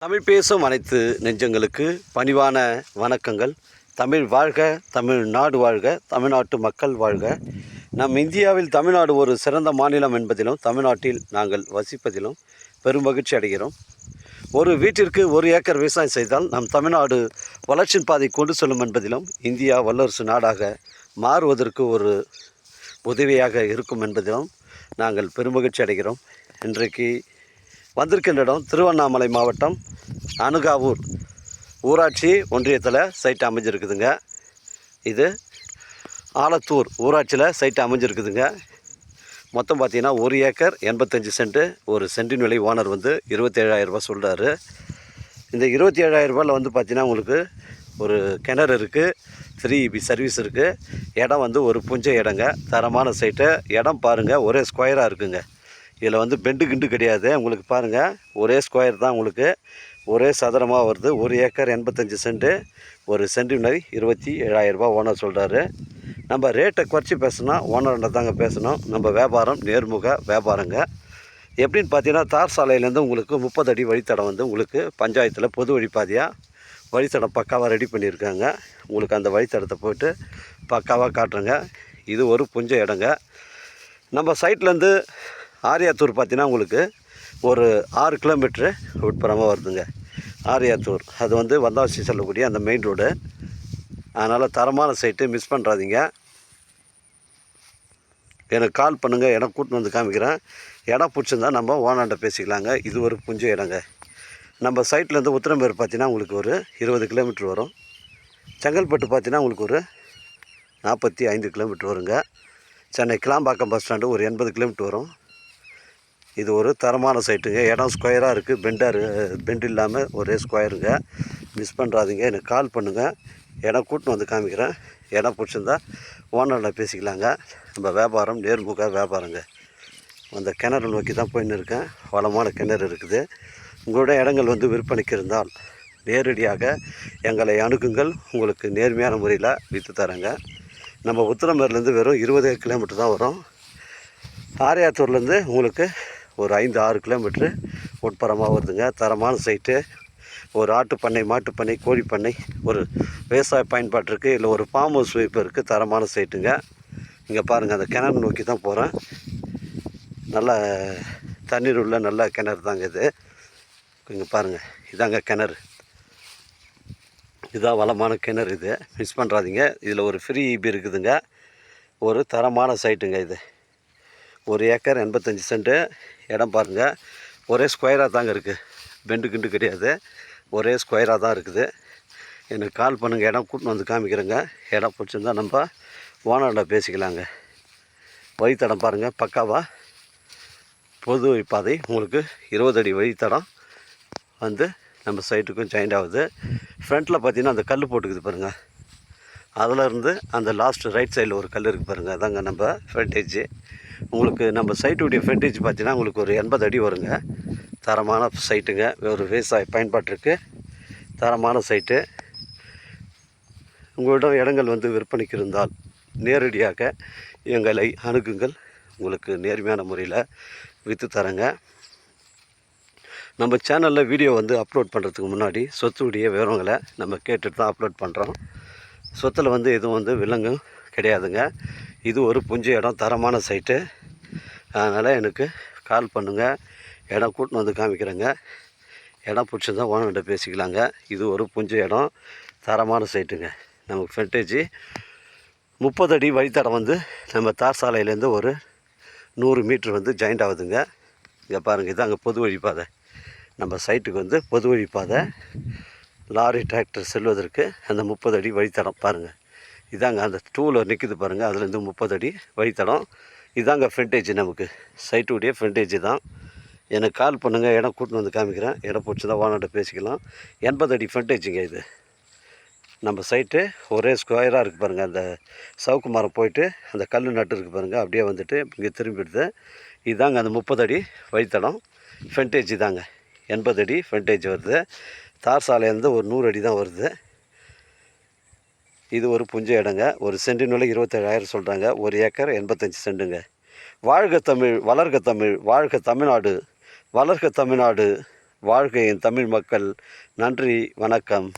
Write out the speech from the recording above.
தமிழ் பேசும் அனைத்து நெஞ்சங்களுக்கு பணிவான வணக்கங்கள். தமிழ் வாழ்க, தமிழ்நாடு வாழ்க, தமிழ்நாட்டு மக்கள் வாழ்க. நம் இந்தியாவில் தமிழ்நாடு ஒரு சிறந்த மாநிலம் என்பதிலும் தமிழ்நாட்டில் நாங்கள் வசிப்பதிலும் பெரும் மகிழ்ச்சி அடைகிறோம். ஒரு வீட்டிற்கு 1 ஏக்கர் விவசாயம் செய்தால் நம் தமிழ்நாடு வளர்ச்சியின் பாதை கொண்டு செல்லும் என்பதிலும் இந்தியா வல்லரசு நாடாக மாறுவதற்கு ஒரு உதவியாக இருக்கும் என்பதிலும் நாங்கள் பெருமகிழ்ச்சி அடைகிறோம். இன்றைக்கு வந்திருக்கின்ற இடம் திருவண்ணாமலை மாவட்டம் அனுகாவூர் ஊராட்சி ஒன்றியத்தில் சைட் அமைஞ்சிருக்குதுங்க. இது ஆலத்தூர் ஊராட்சியில் சைட் அமைஞ்சிருக்குதுங்க. மொத்தம் பார்த்திங்கன்னா 1 ஏக்கர் 85 சென்ட்டு. ஒரு சென்டின் விலை ஓனர் வந்து 27,000 ரூபா சொல்கிறாரு. இந்த 27,000 ரூபாயில் வந்து பார்த்திங்கன்னா உங்களுக்கு ஒரு கிணறு இருக்குது, 3 சர்வீஸ் இருக்குது. இடம் வந்து ஒரு புஞ்சை இடங்க, தரமான சைட்டு. இடம் பாருங்கள், ஒரே ஸ்கொயராக இருக்குங்க. இதில் வந்து பெண்டு கிண்டு கிடையாது. உங்களுக்கு பாருங்கள், ஒரே ஸ்கொயர் தான், உங்களுக்கு ஒரே சதுரமாக வருது. 1 ஏக்கர் 85 சென்ட்டு. ஒரு சென்டினர் 27,000 ரூபா ஓனர் சொல்கிறாரு. நம்ம ரேட்டை குறைச்சி பேசணும்னா ஓனர்கிட்ட தாங்க பேசணும். நம்ம வியாபாரம் நேர்முக வியாபாரங்க. எப்படின்னு பார்த்தீங்கன்னா, தார் சாலையிலேருந்து உங்களுக்கு 30 அடி வழித்தடம் வந்து உங்களுக்கு பஞ்சாயத்தில் பொது வழிப்பாதையாக வழித்தடம் பக்காவாக ரெடி பண்ணியிருக்காங்க. உங்களுக்கு அந்த வழித்தடத்தை போய்ட்டு பக்காவாக காட்டுறேங்க. இது ஒரு புஞ்ச இடங்க. நம்ம சைட்லேருந்து ஆரியாத்தூர் பார்த்தீங்கன்னா உங்களுக்கு ஒரு 6 கிலோமீட்ரு உட்புறமாக வருதுங்க. ஆரியாத்தூர் அது வந்து வந்தாசி செல்லக்கூடிய அந்த மெயின் ரோடு. அதனால் தரமான சைட்டு, மிஸ் பண்ணுறாதீங்க. எனக்கு கால் பண்ணுங்கள், இடம் கூட்டின்னு வந்து காமிக்கிறேன். இடம் பிடிச்சிருந்தா நம்ம ஓனாண்ட பேசிக்கலாங்க. இது ஒரு புஞ்ச இடங்க. நம்ம சைட்லேருந்து உத்திரம்பேர் பார்த்தீங்கன்னா உங்களுக்கு ஒரு 20 கிலோமீட்ரு வரும். செங்கல்பட்டு பார்த்தீங்கன்னா உங்களுக்கு ஒரு 45 கிலோமீட்ரு வருங்க. சென்னை கிளாம்பாக்கம் பஸ் ஸ்டாண்டு ஒரு 80 கிலோமீட்ரு வரும். இது ஒரு தரமான சைட்டுங்க. இடம் ஸ்கொயராக இருக்குது, பெண்டு இல்லாமல் ஒரே ஸ்கொயருங்க. மிஸ் பண்ணுறாதீங்க, எனக்கு கால் பண்ணுங்கள். இடம் கூட்டின்னு வந்து காமிக்கிறேன். இடம் பிடிச்சிருந்தா ஓனரில் பேசிக்கலாங்க. நம்ம வியாபாரம் நேர்முக வியாபாரங்க. அந்த கிணறு நோக்கி தான் போயின்னு இருக்கேன். வளமான கிணறு இருக்குது. உங்களோட இடங்கள் வந்து விற்பனைக்கு இருந்தால் நேரடியாக எங்களை அணுகுங்கள். உங்களுக்கு நேர்மையான முறையில் விற்று தரேங்க. நம்ம உத்திரமேர்லேருந்து வெறும் 20 கிலோமீட்டர் தான் வரும். ஆரியாத்தூர்லேருந்து உங்களுக்கு ஒரு 5-6 கிலோமீட்ரு உட்புறமாக வருதுங்க. தரமான சைட்டு. ஒரு ஆட்டுப்பண்ணை, மாட்டுப்பண்ணை, கோழிப்பண்ணை, ஒரு விவசாய பயன்பாட்டிற்கு இல்லை ஒரு ஃபார்ம் ஹவுஸ் வைப்பதற்கு தரமான சைட்டுங்க. இங்கே பாருங்கள், அந்த கிணறு நோக்கி தான் போகிறேன். நல்ல தண்ணீர் உள்ள நல்ல கிணறு தாங்க இது. இங்கே பாருங்கள், இதாங்க கிணறு. இதுதான் வளமான கிணறு. இது மிஸ் பண்ணுறாதீங்க. இதில் ஒரு ஃப்ரீ இபி இருக்குதுங்க. ஒரு தரமான சைட்டுங்க இது. 1 ஏக்கர் 85 சென்ட்டு. இடம் பாருங்கள், ஒரே ஸ்கொயராக தாங்க இருக்குது. பெண்டு கிண்டு கிடையாது, ஒரே ஸ்கொயராக தான் இருக்குது. எனக்கு கால் பண்ணுங்கள், இடம் கூட்டின்னு வந்து காமிக்கிறேங்க. இடம் பிடிச்சிருந்தா நம்ம ஓனரில் பேசிக்கலாங்க. வழித்தடம் பாருங்கள், பக்காவாக பொது வழிப்பாதை. உங்களுக்கு 20 அடி வழித்தடம் வந்து நம்ம சைட்டுக்கும் ஜாயிண்ட் ஆகுது. ஃப்ரண்ட்டில் பார்த்திங்கன்னா அந்த கல் போட்டுக்குது பாருங்கள். அதிலேருந்து அந்த லாஸ்ட்டு ரைட் சைடில் ஒரு கல் இருக்குது பாருங்கள். அதாங்க நம்ம ஃப்ரண்டேஜ். உங்களுக்கு நம்ம சைட்டுடைய ஃப்ரண்டேஜ் பார்த்தீங்கன்னா உங்களுக்கு ஒரு 80 அடி வருங்க. தரமான சைட்டுங்க. ஒரு விவசாய பயன்பாட்டிற்கு தரமான சைட்டு. உங்களிடம் இடங்கள் வந்து விற்பனைக்கு இருந்தால் நேரடியாக எங்களை அணுகுங்கள். உங்களுக்கு நேர்மையான முறையில் விற்று தரேங்க. நம்ம சேனலில் வீடியோ வந்து அப்லோட் பண்ணுறதுக்கு முன்னாடி சொத்துடைய விவரங்களை நம்ம கேட்டுட்டு தான் அப்லோட் பண்ணுறோம். சொத்தில் வந்து எதுவும் வந்து விலங்கும் கிடையாதுங்க. இது ஒரு புஞ்ச இடம், தரமான சைட்டு. அதனால் எனக்கு கால் பண்ணுங்கள். இடம் கூட்டின்னு வந்து காமிக்கிறேங்க. இடம் பிடிச்சிருந்தா ஓனர்கிட்ட பேசிக்கலாங்க. இது ஒரு புஞ்ச இடம், தரமான சைட்டுங்க. நமக்கு ஃப்ரண்டேஜி 30 அடி வழித்தடம் வந்து நம்ம தார் சாலையிலேருந்து ஒரு 100 மீட்ரு வந்து ஜாயிண்ட் ஆகுதுங்க. இங்கே பாருங்கள், இதாங்க பொது வழிப்பாதை. நம்ம சைட்டுக்கு வந்து பொது வழிப்பாதை. லாரி டிராக்டர் செல்வதற்கு அந்த 30 அடி வழித்தடம் பாருங்கள். இதாங்க அந்த டூவில் நிற்கிது பாருங்கள், அதுலேருந்து 30 அடி வழித்தடம். இதாங்க ஃப்ரண்டேஜ். நமக்கு சைட்டுடைய ஃப்ரண்டேஜ் தான். எனக்கு கால் பண்ணுங்கள், இடம் கூட்டின்னு வந்து காமிக்கிறேன். இடம் பிடிச்சிதான் ஓனர்கிட்ட பேசிக்கலாம். 80 அடி ஃப்ரண்டேஜுங்க இது. நம்ம சைட்டு ஒரே ஸ்கொயராக இருக்குது பாருங்கள். அந்த சவுக்கு மரம் போயிட்டு அந்த கல் நட்டு இருக்குது பாருங்கள், அப்படியே வந்துட்டு இங்கே திரும்பிடுது. இதாங்க அந்த 30 அடி வழித்தடம் ஃப்ரண்டேஜ் தாங்க. 80 அடி ஃப்ரண்டேஜ் வருது. தார் சாலையிலேருந்து ஒரு 100 அடி தான் வருது. இது ஒரு புஞ்ச இடங்க. ஒரு சென்டின் விலை 27,000 சொல்கிறாங்க. 1 ஏக்கர் 85 சென்ட்டுங்க. வாழ்க தமிழ், வளர்க தமிழ், வாழ்க தமிழ்நாடு, வளர்க தமிழ்நாடு, வாழ்க என் தமிழ் மக்கள். நன்றி, வணக்கம்.